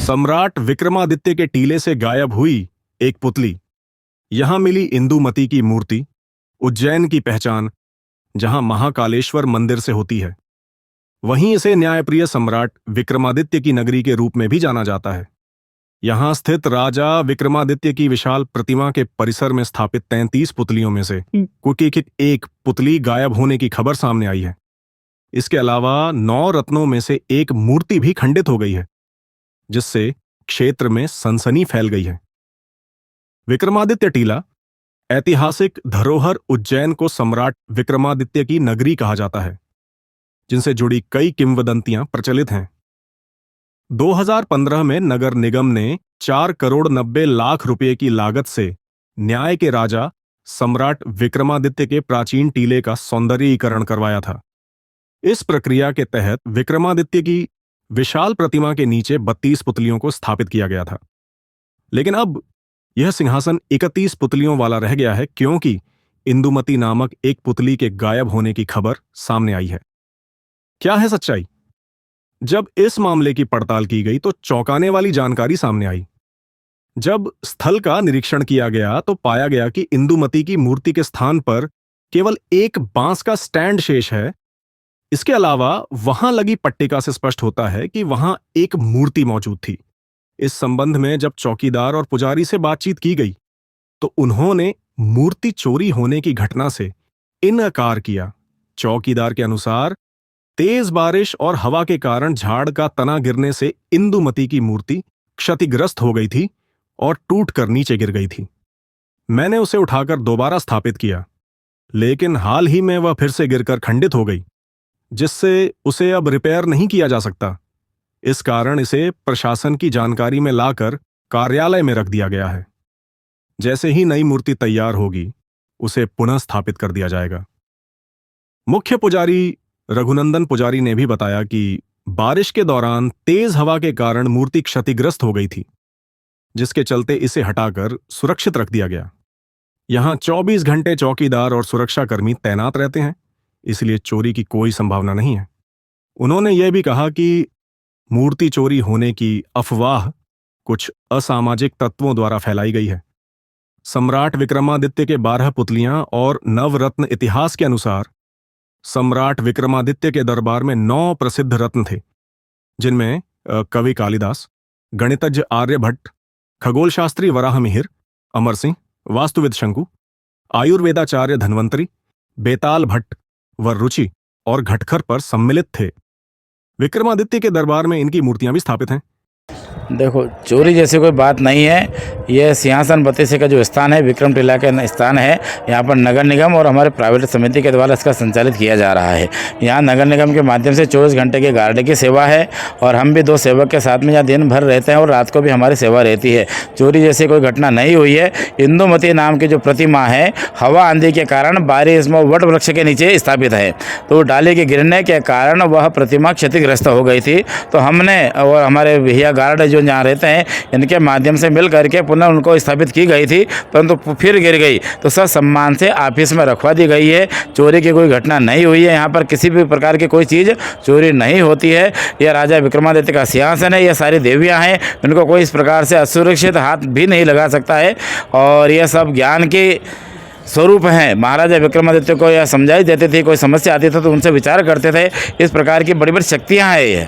सम्राट विक्रमादित्य के टीले से गायब हुई एक पुतली। यहां मिली इंदुमती की मूर्ति, उज्जैन की पहचान, जहां महाकालेश्वर मंदिर से होती है। वहीं इसे न्यायप्रिय सम्राट विक्रमादित्य की नगरी के रूप में भी जाना जाता है। यहां स्थित राजा विक्रमादित्य की विशाल प्रतिमा के परिसर में स्थापित 33 पुतलियों में से कुछ एक पुतली गायब होने की खबर सामने आई है। इसके अलावा 9 रत्नों में से एक मूर्ति भी खंडित हो गई है, जिससे क्षेत्र में सनसनी फैल गई है। विक्रमादित्य टीला ऐतिहासिक धरोहर उज्जैन को सम्राट विक्रमादित्य की नगरी कहा जाता है, जिनसे जुड़ी कई किंवदंतियां प्रचलित हैं। 2015 में नगर निगम ने 4 करोड़ 90 लाख रुपए की लागत से न्याय के राजा सम्राट विक्रमादित्य के प्राचीन टीले का सौंदर्यीकरण करवाया था। इस प्रक्रिया के तहत विक्रमादित्य की विशाल प्रतिमा के नीचे 32 पुतलियों को स्थापित किया गया था। लेकिन अब यह सिंहासन 31 पुतलियों वाला रह गया है, क्योंकि इंदुमती नामक एक पुतली के गायब होने की खबर सामने आई है। क्या है सच्चाई? जब इस मामले की पड़ताल की गई तो चौंकाने वाली जानकारी सामने आई। जब स्थल का निरीक्षण किया गया तो पाया गया कि इंदुमती की मूर्ति के स्थान पर केवल एक बांस का स्टैंड शेष है। इसके अलावा वहां लगी पट्टिका से स्पष्ट होता है कि वहां एक मूर्ति मौजूद थी। इस संबंध में जब चौकीदार और पुजारी से बातचीत की गई तो उन्होंने मूर्ति चोरी होने की घटना से इनकार किया। चौकीदार के अनुसार तेज बारिश और हवा के कारण झाड़ का तना गिरने से इंदुमती की मूर्ति क्षतिग्रस्त हो गई थी और टूटकर नीचे गिर गई थी। मैंने उसे उठाकर दोबारा स्थापित किया, लेकिन हाल ही में वह फिर से गिरकर खंडित हो गई, जिससे उसे अब रिपेयर नहीं किया जा सकता। इस कारण इसे प्रशासन की जानकारी में लाकर कार्यालय में रख दिया गया है। जैसे ही नई मूर्ति तैयार होगी, उसे पुनः स्थापित कर दिया जाएगा। मुख्य पुजारी रघुनंदन पुजारी ने भी बताया कि बारिश के दौरान तेज हवा के कारण मूर्ति क्षतिग्रस्त हो गई थी, जिसके चलते इसे हटाकर सुरक्षित रख दिया गया। यहां 24 घंटे चौकीदार और सुरक्षाकर्मी तैनात रहते हैं, इसलिए चोरी की कोई संभावना नहीं है। उन्होंने यह भी कहा कि मूर्ति चोरी होने की अफवाह कुछ असामाजिक तत्वों द्वारा फैलाई गई है। सम्राट विक्रमादित्य के 12 पुतलियां और नवरत्न इतिहास के अनुसार सम्राट विक्रमादित्य के दरबार में 9 प्रसिद्ध रत्न थे, जिनमें कवि कालिदास, गणितज्ञ आर्यभट्ट, खगोलशास्त्री वराहमिहिर, अमर सिंह, वास्तुविद शंकु, आयुर्वेदाचार्य धन्वंतरी, बेताल भट्ट, वररुचि और घटखर पर सम्मिलित थे। विक्रमादित्य के दरबार में इनकी मूर्तियां भी स्थापित हैं। देखो, चोरी जैसी कोई बात नहीं है। यह सिंहासन बत्तीसी का जो स्थान है, विक्रम टीला का स्थान है। यहाँ पर नगर निगम और हमारे प्राइवेट समिति के द्वारा इसका संचालित किया जा रहा है। यहाँ नगर निगम के माध्यम से 24 घंटे की गार्ड की सेवा है और हम भी 2 सेवक के साथ में यहाँ दिन भर रहते हैं और रात को भी हमारी सेवा रहती है। चोरी जैसी कोई घटना नहीं हुई है। इंदुमती नाम की जो प्रतिमा है, हवा आंधी के कारण बारिश में वट वृक्ष के नीचे स्थापित है, तो डाली के गिरने के कारण वह प्रतिमा क्षतिग्रस्त हो गई थी। तो हमने और हमारे भैया गार्ड जो यहाँ रहते हैं, इनके माध्यम से मिल करके पुनः उनको स्थापित की गई थी, परंतु फिर गिर गई तो सम्मान से ऑफिस में रखवा दी गई है। चोरी की कोई घटना नहीं हुई है। यहाँ पर किसी भी प्रकार की कोई चीज़ चोरी नहीं होती है। यह राजा विक्रमादित्य का सिंहासन है। यह सारी देवियाँ हैं, इनको कोई इस प्रकार से असुरक्षित हाथ भी नहीं लगा सकता है और यह सब ज्ञान के स्वरूप हैं। महाराजा विक्रमादित्य को यह समझाई देती थी, कोई समस्या आती थी तो उनसे विचार करते थे। इस प्रकार की बड़ी बड़ी शक्तियाँ हैं ये।